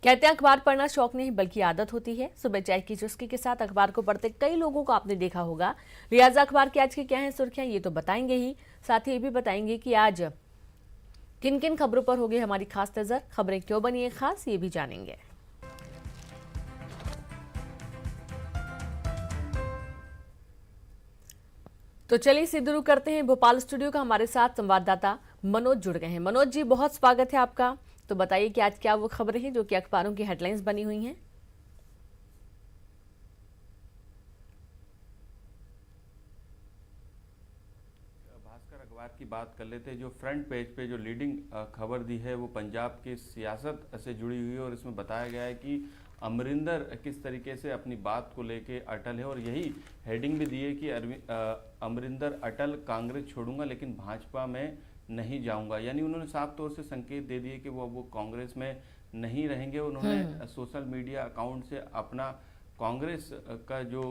कहते हैं अखबार पढ़ना शौक नहीं बल्कि आदत होती है। सुबह चाय की चुस्की के साथ अखबार को पढ़ते कई लोगों को आपने देखा होगा। लिहाजा अखबार की आज की क्या है सुर्खियां, ये तो बताएंगे ही, साथ ही ये भी बताएंगे कि आज किन किन खबरों पर होगी हमारी खास नजर, खबरें क्यों बनी है खास, ये भी जानेंगे। तो चलिए शुरू करते हैं। भोपाल स्टूडियो का हमारे साथ संवाददाता मनोज जुड़ गए हैं। मनोज जी, बहुत स्वागत है आपका। तो बताइए कि आज क्या वो खबरें हैं जो कि अखबारों की हेडलाइंस बनी हुई हैं। भास्कर अखबार की बात कर लेते हैं। जो फ्रंट पेज पे जो लीडिंग खबर दी है वो पंजाब की सियासत से जुड़ी हुई है और इसमें बताया गया है कि अमरिंदर किस तरीके से अपनी बात को लेके अटल है और यही हेडिंग भी दी है कि अमरिंदर अटल, कांग्रेस छोड़ूंगा लेकिन भाजपा में नहीं जाऊंगा। यानी उन्होंने साफ तौर से संकेत दे दिए कि वो कांग्रेस में नहीं रहेंगे। उन्होंने सोशल मीडिया अकाउंट से अपना कांग्रेस का जो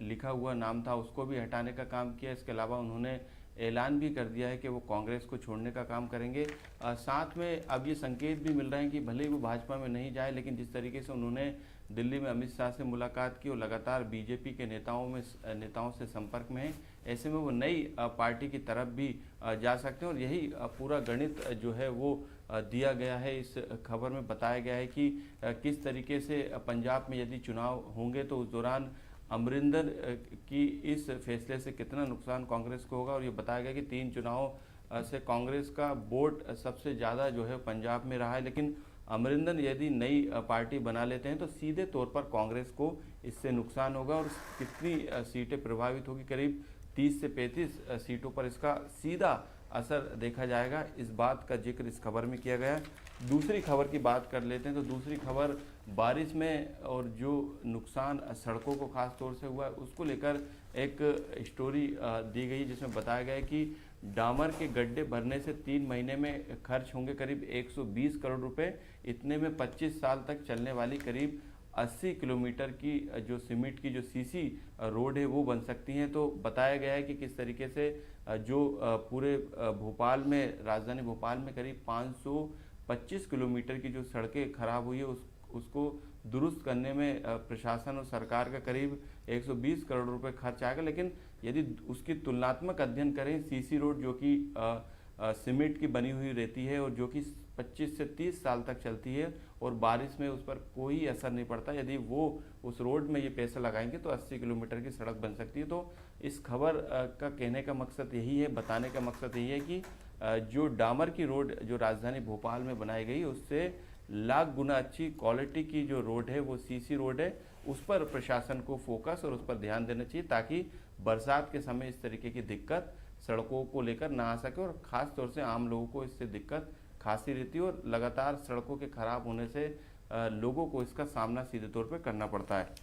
लिखा हुआ नाम था उसको भी हटाने का काम किया। इसके अलावा उन्होंने ऐलान भी कर दिया है कि वो कांग्रेस को छोड़ने का काम करेंगे। साथ में अब ये संकेत भी मिल रहे हैं कि भले ही वो भाजपा में नहीं जाए, लेकिन जिस तरीके से उन्होंने दिल्ली में अमित शाह से मुलाकात की और लगातार बीजेपी के नेताओं से संपर्क में है, ऐसे में वो नई पार्टी की तरफ भी जा सकते हैं। और यही पूरा गणित जो है वो दिया गया है। इस खबर में बताया गया है कि किस तरीके से पंजाब में यदि चुनाव होंगे तो उस दौरान अमरिंदर की इस फैसले से कितना नुकसान कांग्रेस को होगा। और ये बताया गया कि 3 चुनाव से कांग्रेस का वोट सबसे ज़्यादा जो है पंजाब में रहा है, लेकिन अमरिंदर यदि नई पार्टी बना लेते हैं तो सीधे तौर पर कांग्रेस को इससे नुकसान होगा। और कितनी सीटें प्रभावित होगी, करीब 30 से 35 सीटों पर इसका सीधा असर देखा जाएगा। इस बात का जिक्र इस खबर में किया गया है। दूसरी खबर की बात कर लेते हैं तो दूसरी खबर बारिश में और जो नुकसान सड़कों को खास तौर से हुआ है उसको लेकर एक स्टोरी दी गई, जिसमें बताया गया है कि डामर के गड्ढे भरने से 3 महीने में खर्च होंगे करीब 120 करोड़ रुपए। इतने में 25 साल तक चलने वाली करीब 80 किलोमीटर की जो सीमेंट की जो सीसी रोड है वो बन सकती हैं। तो बताया गया है कि किस तरीके से जो पूरे भोपाल में, राजधानी भोपाल में करीब 525 किलोमीटर की जो सड़कें खराब हुई है उसको दुरुस्त करने में प्रशासन और सरकार का करीब 120 करोड़ रुपए खर्च आएगा। लेकिन यदि उसकी तुलनात्मक अध्ययन करें, सीसी रोड जो कि सीमेंट की बनी हुई रहती है और जो कि 25 से 30 साल तक चलती है और बारिश में उस पर कोई असर नहीं पड़ता, यदि वो उस रोड में ये पैसे लगाएंगे तो 80 किलोमीटर की सड़क बन सकती है। तो इस खबर का कहने का मकसद यही है, बताने का मकसद यही है कि जो डामर की रोड जो राजधानी भोपाल में बनाई गई उससे लाख गुना अच्छी क्वालिटी की जो रोड है वो सीसी रोड है, उस पर प्रशासन को फोकस और उस पर ध्यान देना चाहिए ताकि बरसात के समय इस तरीके की दिक्कत सड़कों को लेकर ना आ सके। और ख़ास तौर से आम लोगों को इससे दिक्कत खासी रहती है और लगातार सड़कों के खराब होने से लोगों को इसका सामना सीधे तौर पर करना पड़ता है।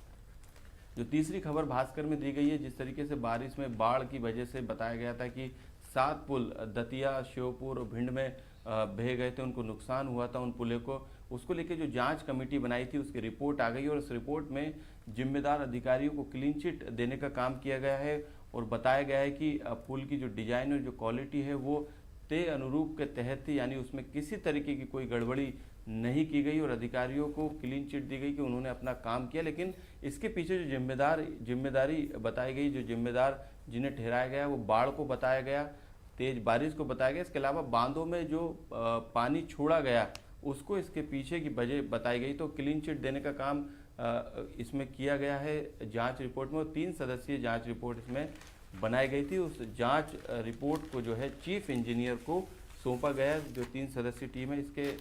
जो तीसरी खबर भास्कर में दी गई है, जिस तरीके से बारिश में बाढ़ की वजह से बताया गया था कि 7 पुल दतिया, श्योपुर और भिंड में बह गए थे, उनको नुकसान हुआ था उन पुलों को, उसको लेकर जो जांच कमेटी बनाई थी उसकी रिपोर्ट आ गई और उस रिपोर्ट में जिम्मेदार अधिकारियों को क्लीन चिट देने का काम किया गया है। और बताया गया है कि पुल की जो डिजाइन और जो क्वालिटी है वो तय अनुरूप के तहत थी, यानी उसमें किसी तरीके की कोई गड़बड़ी नहीं की गई और अधिकारियों को क्लीन चिट दी गई कि उन्होंने अपना काम किया। लेकिन इसके पीछे जो जिम्मेदारी बताई गई, जो जिम्मेदार जिन्हें ठहराया गया वो बाढ़ को बताया गया, तेज बारिश को बताया गया, इसके अलावा बांधों में जो पानी छोड़ा गया उसको इसके पीछे की वजह बताई गई। तो क्लीन चिट देने का काम इसमें किया गया है जांच रिपोर्ट में। और 3 सदस्यीय जांच रिपोर्ट इसमें बनाई गई थी। उस जांच रिपोर्ट को जो है चीफ इंजीनियर को सौंपा गया, जो 3 सदस्यीय टीम है। इसके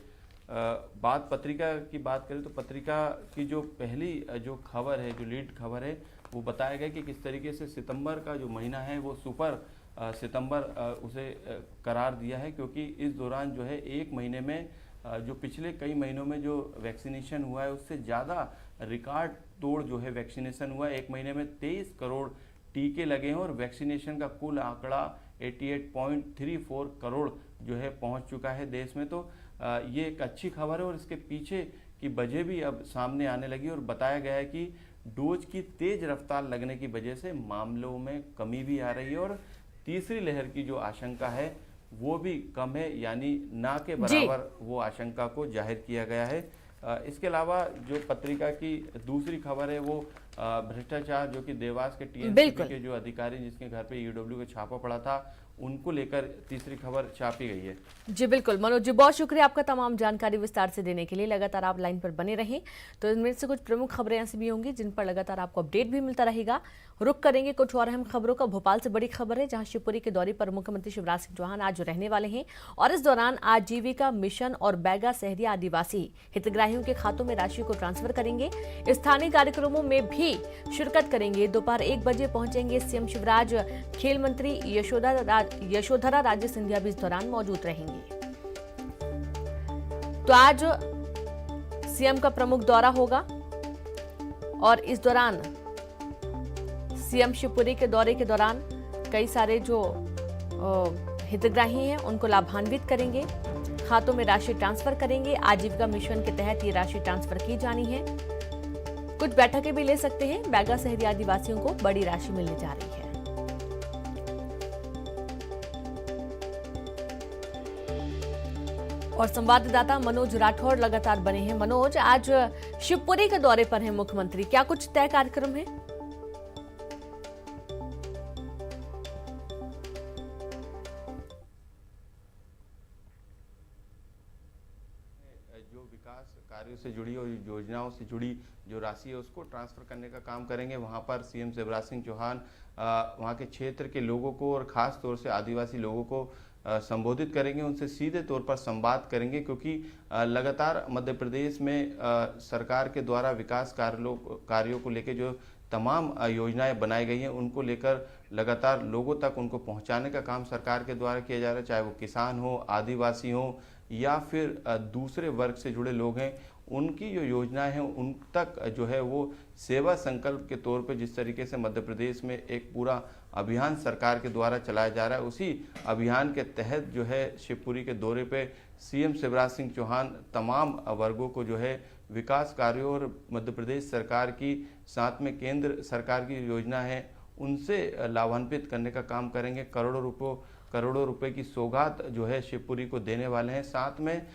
बाद पत्रिका की बात करें तो पत्रिका की जो पहली जो खबर है, जो लीड खबर है, वो बताया गया कि किस तरीके से सितंबर का जो महीना है वो सुपर सितंबर उसे करार दिया है, क्योंकि इस दौरान जो है 1 महीने में जो पिछले कई महीनों में जो वैक्सीनेशन हुआ है उससे ज़्यादा रिकॉर्ड तोड़ जो है वैक्सीनेशन हुआ है। 1 महीने में 23 करोड़ टीके लगे हैं और वैक्सीनेशन का कुल आंकड़ा 88.34 करोड़ जो है पहुंच चुका है देश में। तो ये एक अच्छी खबर है और इसके पीछे की वजह भी अब सामने आने लगी और बताया गया है कि डोज की तेज रफ्तार लगने की वजह से मामलों में कमी भी आ रही है और तीसरी लहर की जो आशंका है वो भी कम है, यानी ना के बराबर वो आशंका को जाहिर किया गया है। इसके अलावा जो पत्रिका की दूसरी खबर है वो भ्रष्टाचार, जो कि देवास के टीएनसीबी के जो अधिकारी जिसके घर पे ईडब्ल्यू का छापा पड़ा था, उनको लेकर तीसरी खबर छापी गई है। जी बिल्कुल मनोज जी, बहुत शुक्रिया आपका तमाम जानकारी विस्तार से देने के लिए। लगातार आप लाइन पर बने रहें, तो इनमें से कुछ प्रमुख खबरें ऐसी भी होंगी जिन पर लगातार आपको अपडेट भी मिलता रहेगा। रुक करेंगे कुछ और अहम खबरों का। भोपाल से बड़ी खबर है, जहां शिवपुरी के दौरे पर मुख्यमंत्री शिवराज सिंह चौहान आज रहने वाले हैं और इस दौरान आजीविका मिशन और बैगा सहरिया आदिवासी हितग्राहियों के खातों में राशि को ट्रांसफर करेंगे। स्थानीय कार्यक्रमों में भी शिरकत करेंगे। दोपहर 1 बजे पहुंचेंगे सीएम शिवराज। खेल मंत्री यशोधरा राजे सिंधिया भी इस दौरान मौजूद रहेंगी। तो आज सीएम का प्रमुख दौरा होगा और इस दौरान सीएम शिवपुरी के दौरे के दौरान कई सारे जो हितग्राही हैं उनको लाभान्वित करेंगे, खातों में राशि ट्रांसफर करेंगे। आजीविका मिशन के तहत ये राशि ट्रांसफर की जानी है। कुछ बैठकें भी ले सकते हैं। बैगा शहरी आदिवासियों को बड़ी राशि मिलने जा रही है। और संवाददाता मनोज राठौर लगातार बने हैं। मनोज, आज शिवपुरी के दौरे पर हैं मुख्यमंत्री, क्या कुछ तय कार्यक्रम है? जो विकास कार्यों से जुड़ी और योजनाओं से जुड़ी जो राशि है उसको ट्रांसफर करने का काम करेंगे। वहां पर सीएम शिवराज सिंह चौहान वहां के क्षेत्र के लोगों को और खास तौर से आदिवासी लोगों को संबोधित करेंगे, उनसे सीधे तौर पर संवाद करेंगे, क्योंकि लगातार मध्य प्रदेश में सरकार के द्वारा विकास कार्यों को लेकर जो तमाम योजनाएं बनाई गई हैं उनको लेकर लगातार लोगों तक उनको पहुंचाने का काम सरकार के द्वारा किया जा रहा है। चाहे वो किसान हो, आदिवासी हो या फिर दूसरे वर्ग से जुड़े लोग हैं, उनकी जो योजनाएं हैं उन तक जो है वो सेवा संकल्प के तौर पे जिस तरीके से मध्य प्रदेश में एक पूरा अभियान सरकार के द्वारा चलाया जा रहा है, उसी अभियान के तहत जो है शिवपुरी के दौरे पे सीएम शिवराज सिंह चौहान तमाम वर्गों को जो है विकास कार्यों और मध्य प्रदेश सरकार की साथ में केंद्र सरकार की योजना है उनसे लाभान्वित करने का काम करेंगे। करोड़ों रुपए की सौगात जो है शिवपुरी को देने वाले हैं। साथ में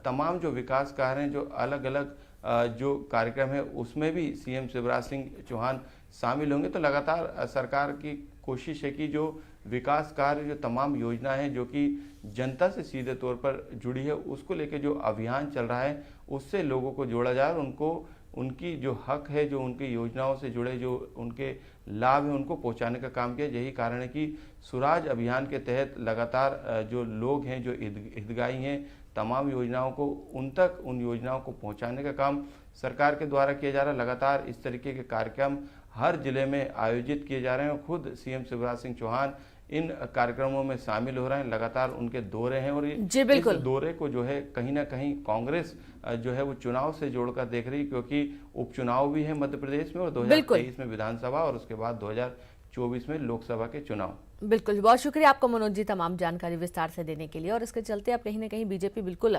तमाम जो विकास कार्य हैं, जो अलग अलग जो कार्यक्रम है उसमें भी सीएम शिवराज सिंह चौहान शामिल होंगे। तो लगातार सरकार की कोशिश है कि जो विकास कार्य, जो तमाम योजनाएं हैं जो कि जनता से सीधे तौर पर जुड़ी है, उसको लेकर जो अभियान चल रहा है उससे लोगों को जोड़ा जाए और उनको उनकी जो हक है, जो उनकी योजनाओं से जुड़े जो उनके लाभ है उनको पहुंचाने का काम किया। यही कारण है कि स्वराज अभियान के तहत लगातार जो लोग हैं, जो हितग्राही हैं, तमाम योजनाओं को उन योजनाओं को पहुंचाने का काम सरकार के द्वारा किया जा रहा है। लगातार इस तरीके के कार्यक्रम हर जिले में आयोजित किए जा रहे हैं और खुद सीएम शिवराज सिंह चौहान इन कार्यक्रमों में शामिल हो रहे हैं। लगातार उनके दौरे हैं और इस दौरे को जो है कहीं ना कहीं कांग्रेस जो है वो चुनाव से जोड़कर देख रही है, क्योंकि उपचुनाव भी है मध्य प्रदेश में और 2023 में विधानसभा और उसके बाद 2024 में लोकसभा के चुनाव। बिल्कुल, बहुत शुक्रिया आपका मनोज जी तमाम जानकारी विस्तार से देने के लिए। और इसके चलते अब कहीं ना कहीं बीजेपी बिल्कुल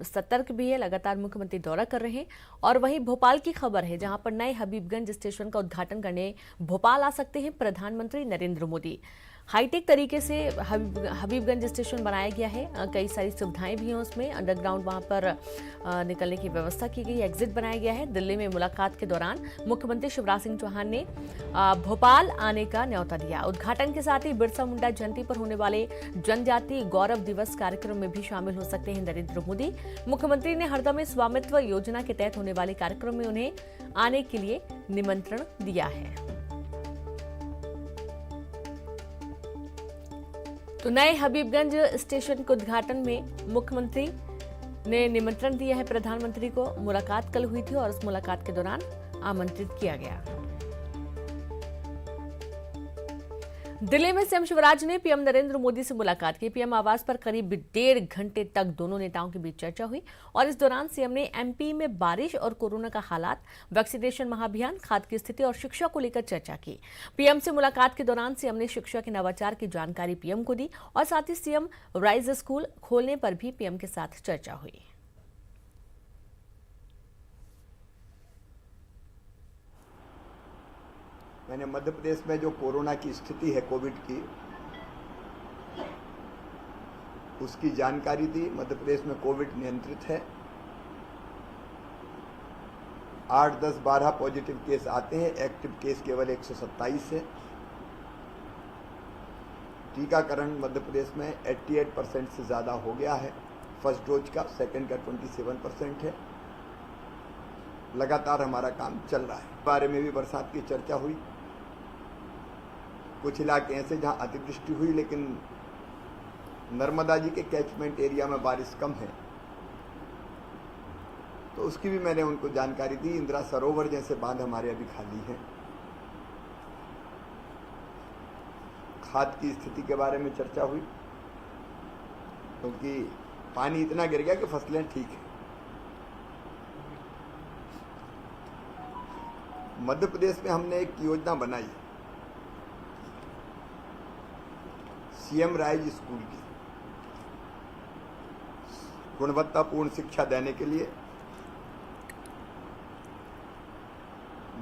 सतर्क भी है, लगातार मुख्यमंत्री दौरा कर रहे हैं। और वहीं भोपाल की खबर है, जहां पर नए हबीबगंज स्टेशन का उद्घाटन करने भोपाल आ सकते हैं प्रधानमंत्री नरेंद्र मोदी। हाईटेक तरीके से हबीबगंज स्टेशन बनाया गया है, कई सारी सुविधाएं भी हैं उसमें। अंडरग्राउंड वहां पर निकलने की व्यवस्था की गई, एग्जिट बनाया गया है। दिल्ली में मुलाकात के दौरान मुख्यमंत्री शिवराज सिंह चौहान ने भोपाल आने का न्योता दिया। उद्घाटन के साथ ही बिरसा मुंडा जयंती पर होने वाले जनजाति गौरव दिवस कार्यक्रम में भी शामिल हो सकते हैं नरेंद्र मोदी। मुख्यमंत्री ने हरदा में स्वामित्व योजना के तहत होने वाले कार्यक्रम में उन्हें आने के लिए निमंत्रण दिया है। तो नए हबीबगंज स्टेशन के उद्घाटन में मुख्यमंत्री ने निमंत्रण दिया है प्रधानमंत्री को। मुलाकात कल हुई थी और उस मुलाकात के दौरान आमंत्रित किया गया। दिल्ली में सीएम शिवराज ने पीएम नरेंद्र मोदी से मुलाकात की। पीएम आवास पर करीब 1.5 घंटे तक दोनों नेताओं के बीच चर्चा हुई और इस दौरान सीएम ने एमपी में बारिश और कोरोना का हालात, वैक्सीनेशन महाअभियान, खाद की स्थिति और शिक्षा को लेकर चर्चा की। पीएम से मुलाकात के दौरान सीएम ने शिक्षा के नवाचार की जानकारी पीएम को दी और साथ ही सीएम राइज स्कूल खोलने पर भी पीएम के साथ चर्चा हुई। मैंने मध्य प्रदेश में जो कोरोना की स्थिति है, कोविड की, उसकी जानकारी दी। मध्य प्रदेश में कोविड नियंत्रित है 8, 10, 12 पॉजिटिव केस आते हैं, एक्टिव केस केवल 127 है। टीकाकरण मध्य प्रदेश में 88% से ज़्यादा हो गया है फर्स्ट डोज का, सेकंड का 27% है। लगातार हमारा काम चल रहा है। इस बारे में भी बरसात की चर्चा हुई। कुछ इलाके ऐसे जहां अतिवृष्टि हुई, लेकिन नर्मदा जी के कैचमेंट एरिया में बारिश कम है, तो उसकी भी मैंने उनको जानकारी दी। इंदिरा सरोवर जैसे बांध हमारे अभी खाली हैं। खाद की स्थिति के बारे में चर्चा हुई, क्योंकि पानी इतना गिर गया कि फसलें ठीक है। मध्य प्रदेश में हमने एक योजना बनाई सीएम राइज स्कूल की, गुणवत्तापूर्ण शिक्षा देने के लिए।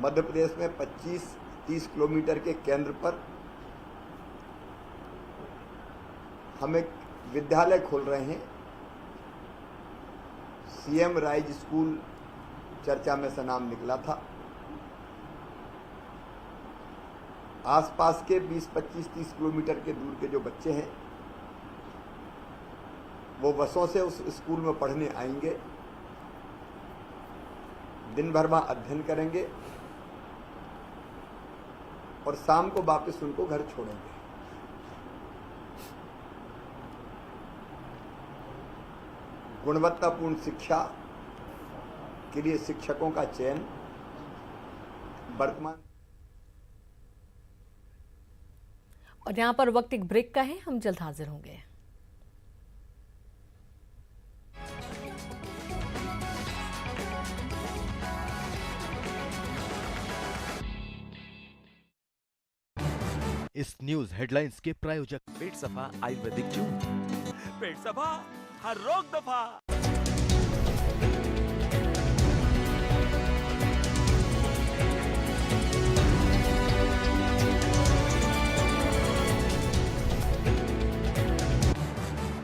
मध्य प्रदेश में 25-30 किलोमीटर के केंद्र पर हम एक विद्यालय खोल रहे हैं। सीएम राइज स्कूल चर्चा में से नाम निकला था। आसपास के 20, 25, 30 किलोमीटर के दूर के जो बच्चे हैं वो बसों से उस स्कूल में पढ़ने आएंगे, दिन भर वहाँ अध्ययन करेंगे और शाम को वापस उनको घर छोड़ेंगे। गुणवत्तापूर्ण शिक्षा के लिए शिक्षकों का चयन वर्तमान। और यहाँ पर वक्त एक ब्रेक का है, हम जल्द हाजिर होंगे। इस न्यूज हेडलाइंस के प्रायोजक पेट सफा आयुर्वेदिक जून, पेट सफा हर रोग दफा।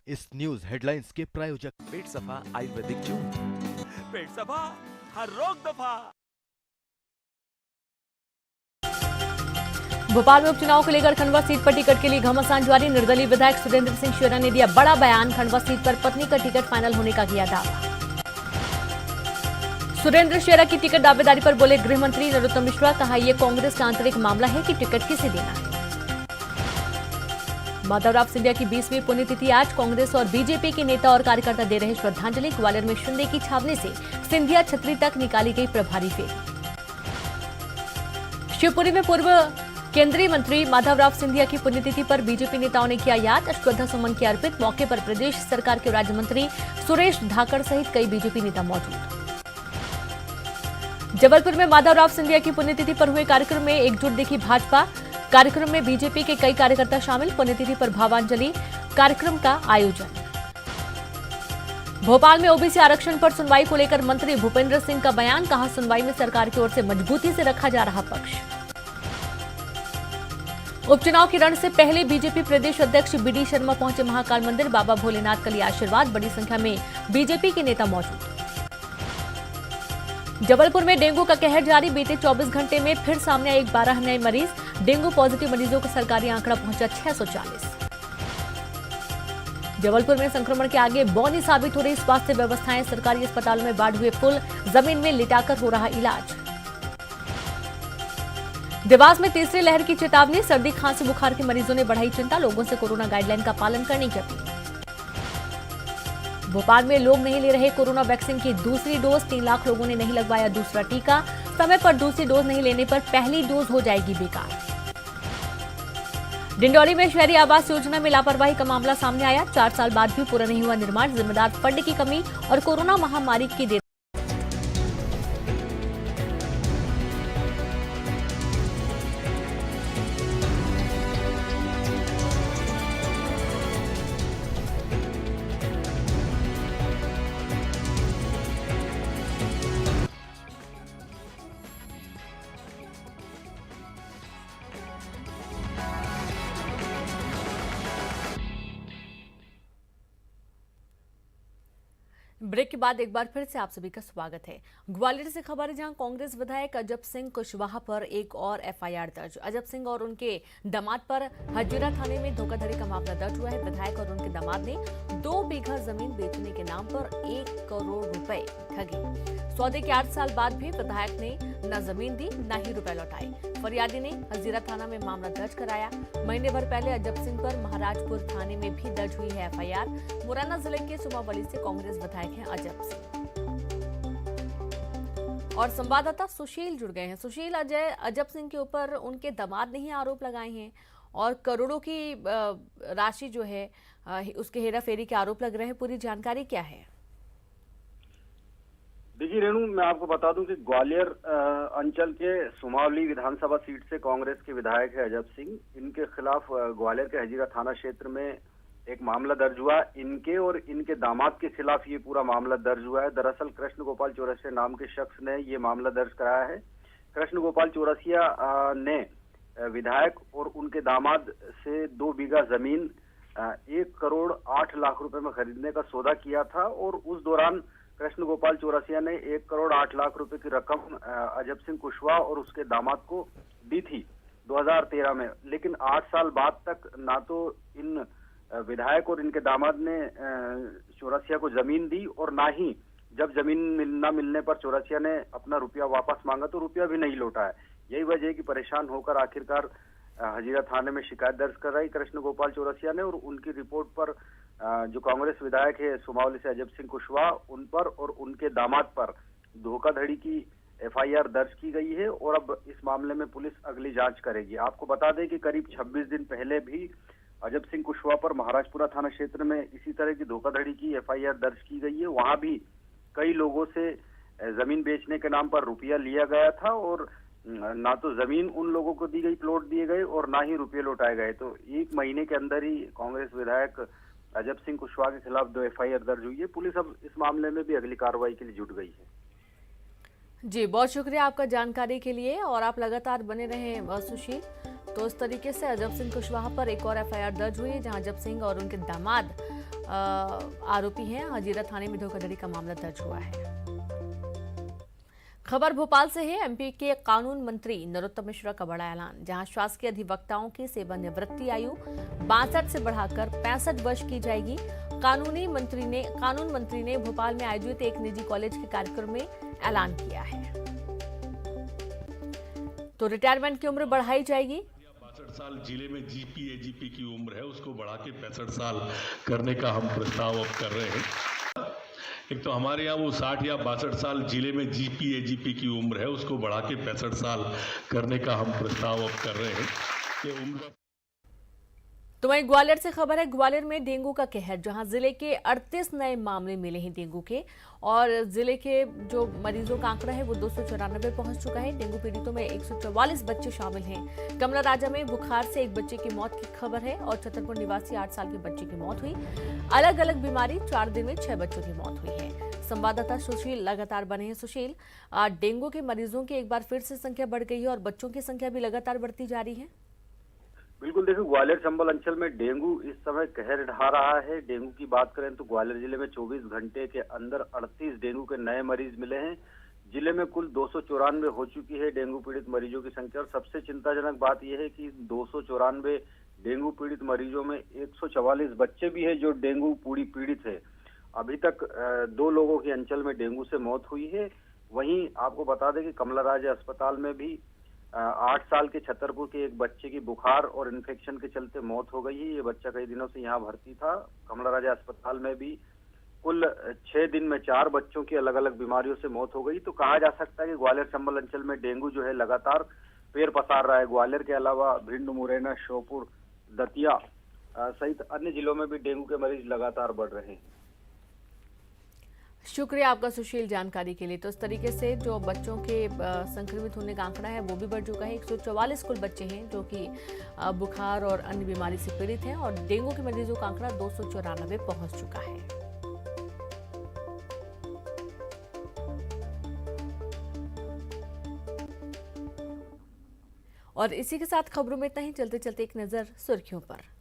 इस न्यूज हेडलाइंस के प्रायोजक पेट सफा आयुर्वेदिक जून, पेट सफा हर रोग दफा। भोपाल में उपचुनाव को लेकर खंडवा सीट पर टिकट के लिए घमासान जारी। निर्दलीय विधायक सुरेंद्र सिंह शेरा ने दिया बड़ा बयान। खंडवा सीट पर पत्नी का टिकट फाइनल होने का किया दावा। सुरेंद्र शेरा की टिकट दावेदारी पर बोले गृह मंत्री नरोत्तम मिश्रा। कहा यह कांग्रेस का आंतरिक मामला है कि टिकट किसे देना है। माधवराव सिंधिया की 20वीं पुण्यतिथि आज। कांग्रेस और बीजेपी के नेता और कार्यकर्ता दे रहे श्रद्धांजलि। ग्वालियर में शिंदे की छावनी से सिंधिया छतरी तक निकाली गई प्रभारी फेरी। शिवपुरी में पूर्व केंद्रीय मंत्री माधवराव सिंधिया की पुण्यतिथि पर बीजेपी नेताओं ने किया याद। श्रद्धा सुमन की अर्पित। मौके पर प्रदेश सरकार के राज्य मंत्री सुरेश धाकड़ सहित कई बीजेपी नेता मौजूद। जबलपुर में माधवराव सिंधिया की पुण्यतिथि पर हुए कार्यक्रम में एकजुट दिखी भाजपा। कार्यक्रम में बीजेपी के कई कार्यकर्ता शामिल। पुण्यतिथि पर भावांजलि कार्यक्रम का आयोजन। भोपाल में ओबीसी आरक्षण पर सुनवाई को लेकर मंत्री भूपेंद्र सिंह का बयान। कहा सुनवाई में सरकार की ओर से मजबूती से रखा जा रहा पक्ष। उपचुनाव के रण से पहले बीजेपी प्रदेश अध्यक्ष बीडी शर्मा पहुंचे महाकाल मंदिर। बाबा भोलेनाथ का लिया आशीर्वाद। बड़ी संख्या में बीजेपी के नेता मौजूद। जबलपुर में डेंगू का कहर जारी। बीते 24 घंटे में फिर सामने आए 12 नए मरीज। डेंगू पॉजिटिव मरीजों का सरकारी आंकड़ा पहुंचा 640। जबलपुर में संक्रमण के आगे बौनी साबित हो रही स्वास्थ्य व्यवस्थाएं। सरकारी अस्पतालों में बाढ़ हुए पुल, जमीन में लिटाकर हो रहा इलाज। देवास में तीसरी लहर की चेतावनी। सर्दी खांसी बुखार के मरीजों ने बढ़ाई चिंता। लोगों से कोरोना गाइडलाइन का पालन करने की अपील। भोपाल में लोग नहीं ले रहे कोरोना वैक्सीन की दूसरी डोज। 3 लाख लोगों ने नहीं लगवाया दूसरा टीका। समय पर दूसरी डोज नहीं लेने पर पहली डोज हो जाएगी बेकार। डिंडौरी में शहरी आवास योजना में लापरवाही का मामला सामने आया। 4 साल बाद भी पूरा नहीं हुआ निर्माण। जिम्मेदार फंड की कमी और कोरोना महामारी की देर। ब्रेक के बाद एक बार फिर से आप सभी का स्वागत है। ग्वालियर से खबर है, जहां कांग्रेस विधायक अजब सिंह कुशवाहा पर एक और एफआईआर दर्ज। अजब सिंह और उनके दामाद पर हजीरा थाने में धोखाधड़ी का मामला दर्ज हुआ है। विधायक और उनके दामाद ने 2 बीघा जमीन बेचने के नाम पर 1 करोड़ रुपए ठगी। सौदे के 8 साल बाद भी विधायक ने न जमीन दी न ही रुपए लौटाए। फरियादी ने हजीरा थाना में मामला दर्ज कराया। महीने भर पहले अजब सिंह पर महाराजपुर थाने में भी दर्ज हुई है एफआईआर। मुरैना जिले के सुमावली से कांग्रेस विधायक हैं अजब सिंह। और संवाददाता सुशील जुड़ गए हैं। सुशील, अजब सिंह के ऊपर उनके दामाद ने ही आरोप लगाए हैं और करोड़ों की राशि जो है उसके हेराफेरी के आरोप लग रहे हैं। पूरी जानकारी क्या है? देखिए रेणु, मैं आपको बता दूं कि ग्वालियर अंचल के सुमावली विधानसभा सीट से कांग्रेस के विधायक है अजब सिंह। इनके खिलाफ ग्वालियर के हजीरा थाना क्षेत्र में एक मामला दर्ज हुआ। इनके और इनके दामाद के खिलाफ ये पूरा मामला दर्ज हुआ है। दरअसल कृष्ण गोपाल चौरसिया नाम के शख्स ने ये मामला दर्ज कराया है। कृष्ण गोपाल चौरसिया ने विधायक और उनके दामाद से 2 बीघा जमीन 1 करोड़ 8 लाख रुपए में खरीदने का सौदा किया था और उस दौरान कृष्ण गोपाल चौरसिया ने 1 करोड़ 8 लाख रुपए की रकम अजब सिंह कुशवाहा और उसके दामाद को दी थी 2013 में। लेकिन 8 साल बाद तक ना तो इन विधायक और इनके दामाद ने चौरसिया को जमीन दी और ना ही जब जमीन न मिलने पर चौरसिया ने अपना रुपया वापस मांगा तो रुपया भी नहीं लौटा है। यही वजह है कि परेशान होकर आखिरकार हजीरा थाने में शिकायत दर्ज कराई कृष्ण गोपाल चौरसिया ने और उनकी रिपोर्ट पर जो कांग्रेस विधायक है सुमावली से अजब सिंह कुशवाहा, उन पर और उनके दामाद पर धोखाधड़ी की एफआईआर दर्ज की गई है और अब इस मामले में पुलिस अगली जांच करेगी। आपको बता दें कि करीब 26 दिन पहले भी अजब सिंह कुशवाहा पर महाराजपुरा थाना क्षेत्र में इसी तरह की धोखाधड़ी की एफआईआर दर्ज की गई है। वहां भी कई लोगों से जमीन बेचने के नाम पर रुपया लिया गया था और ना तो जमीन उन लोगों को दी गई, प्लॉट दिए गए और ना ही रुपये लौटाए गए। तो 1 महीने के अंदर ही कांग्रेस विधायक अजब सिंह कुशवाहा के खिलाफ 2 एफआईआर दर्ज हुई है। पुलिस अब इस मामले में भी अगली कार्रवाई के लिए जुट गई है। जी, बहुत शुक्रिया आपका जानकारी के लिए और आप लगातार बने रहें सुशील। तो इस तरीके से अजब सिंह कुशवाहा पर एक और एफआईआर दर्ज हुई है, जहां अजब सिंह और उनके दामाद आरोपी हैं। हजीरा थाने में धोखाधड़ी का मामला दर्ज हुआ है। खबर भोपाल से है। एमपी के कानून मंत्री नरोत्तम मिश्रा का बड़ा ऐलान, जहां शासकीय अधिवक्ताओं की सेवानिवृत्ति आयु 62 से बढ़ाकर 65 वर्ष की जाएगी। कानून मंत्री ने भोपाल में आयोजित एक निजी कॉलेज के कार्यक्रम में ऐलान किया है। तो रिटायरमेंट की उम्र बढ़ाई जाएगी। 62 साल जिले में जीपी एजीपी की उम्र है, उसको बढ़ा के 65 साल करने का हम प्रस्ताव अब कर रहे हैं। एक तो हमारे यहाँ वो 60 या 62 साल जिले में जीपी एजीपी की उम्र है, उसको बढ़ा के 65 साल करने का हम प्रस्ताव अब कर रहे हैं। ये उम्र तो वहीं ग्वालियर से खबर है। ग्वालियर में डेंगू का कहर, जहां जिले के 38 नए मामले मिले हैं डेंगू के और जिले के जो मरीजों का आंकड़ा है वो 294 पहुंच चुका है। डेंगू पीड़ितों में 144 बच्चे शामिल हैं। कमला राजा में बुखार से एक बच्चे की मौत की खबर है और छतरपुर निवासी 8 साल के बच्चे की मौत हुई। अलग अलग बीमारी 4 दिन में 6 बच्चों की मौत हुई है। संवाददाता सुशील लगातार बने हैं। सुशील, डेंगू के मरीजों की एक बार फिर से संख्या बढ़ गई है और बच्चों की संख्या भी लगातार बढ़ती जा रही है। बिल्कुल, देखिए ग्वालियर चंबल अंचल में डेंगू इस समय कहर ढा रहा है। डेंगू की बात करें तो ग्वालियर जिले में 24 घंटे के अंदर 38 डेंगू के नए मरीज मिले हैं। जिले में कुल 294 हो चुकी है डेंगू पीड़ित मरीजों की संख्या। और सबसे चिंताजनक बात यह है कि 294 डेंगू पीड़ित मरीजों में 144 बच्चे भी है जो डेंगू पूरी पीड़ित है। अभी तक 2 लोगों की अंचल में डेंगू से मौत हुई है। वहीं आपको बता दें कि कमला राजा अस्पताल में भी 8 साल के छतरपुर के एक बच्चे की बुखार और इन्फेक्शन के चलते मौत हो गई है। ये बच्चा कई दिनों से यहाँ भर्ती था। कमला राजा अस्पताल में भी कुल 6 दिन में 4 बच्चों की अलग अलग बीमारियों से मौत हो गई। तो कहा जा सकता है कि ग्वालियर चंबल अंचल में डेंगू जो है लगातार पैर पसार रहा है। ग्वालियर के अलावा भिंड, मुरैना, श्योपुर, दतिया सहित अन्य जिलों में भी डेंगू के मरीज लगातार बढ़ रहे हैं। शुक्रिया आपका सुशील जानकारी के लिए। तो इस तरीके से जो बच्चों के संक्रमित होने का आंकड़ा है वो भी बढ़ चुका है। 144 कुल बच्चे हैं जो कि बुखार और अन्य बीमारी से पीड़ित हैं और डेंगू के मरीजों का आंकड़ा 294 पहुंच चुका है। और इसी के साथ खबरों में इतना ही। चलते चलते एक नजर सुर्खियों पर।